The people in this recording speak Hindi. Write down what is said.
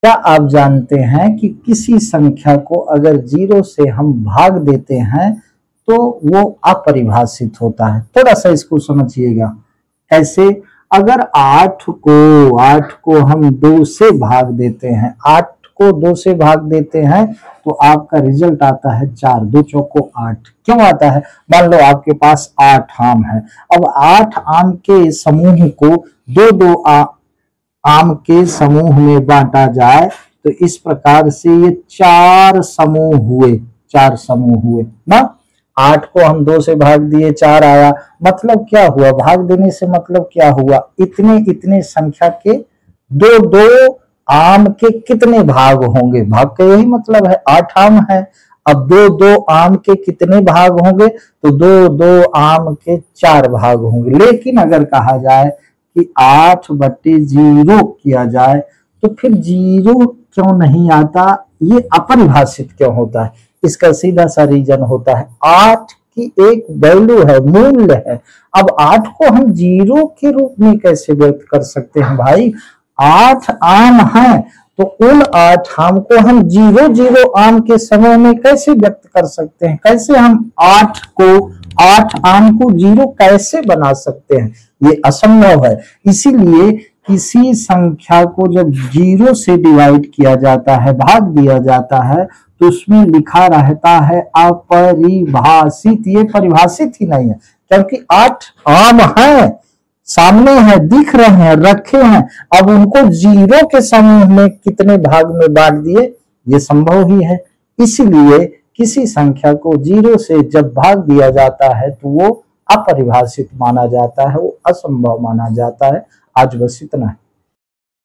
क्या आप जानते हैं कि किसी संख्या को अगर 0 से हम भाग देते हैं तो वो अपरिभाषित होता है। थोड़ा सा इसको समझिएगा। ऐसे अगर 8 को हम 2 से भाग देते हैं, 8 को 2 से भाग देते हैं तो आपका रिजल्ट आता है 4, 2 चौको 8। क्यों आता है? मान लो आपके पास 8 आम है। अब 8 आम के समूह को दो आम के समूह में बांटा जाए तो इस प्रकार से ये 4 समूह हुए ना। 8 को हम 2 से भाग दिए, 4 आया। मतलब क्या हुआ? भाग देने से मतलब क्या हुआ? इतने संख्या के दो आम के कितने भाग होंगे? भाग का यही मतलब है, 8 आम है। अब दो आम के कितने भाग होंगे? तो दो आम के 4 भाग होंगे। लेकिन अगर कहा जाए कि 8/0 किया जाए तो फिर 0 क्यों नहीं आता? ये अपरिभाषित क्यों होता है? इसका सीधा सा रीजन होता है 8 की एक वैल्यू है, मूल्य है। अब 8 को हम 0 के रूप में कैसे व्यक्त कर सकते हैं भाई? 8 आम है तो उन 8 आम को हम 0 आम के समय में कैसे व्यक्त कर सकते हैं? कैसे हम 8 आम को 0 कैसे बना सकते हैं? ये असंभव है। इसीलिए किसी संख्या को जब 0 से डिवाइड किया जाता है, भाग दिया जाता है, तो उसमें लिखा रहता है अपरिभाषित। ये परिभाषित ही नहीं है क्योंकि 8 आम है, सामने है, दिख रहे हैं, रखे हैं। अब उनको 0 के समूह में कितने भाग में बांट दिए? ये संभव ही है। इसलिए किसी संख्या को 0 से जब भाग दिया जाता है तो वो अपरिभाषित माना जाता है, वो असंभव माना जाता है। आज बस इतना है।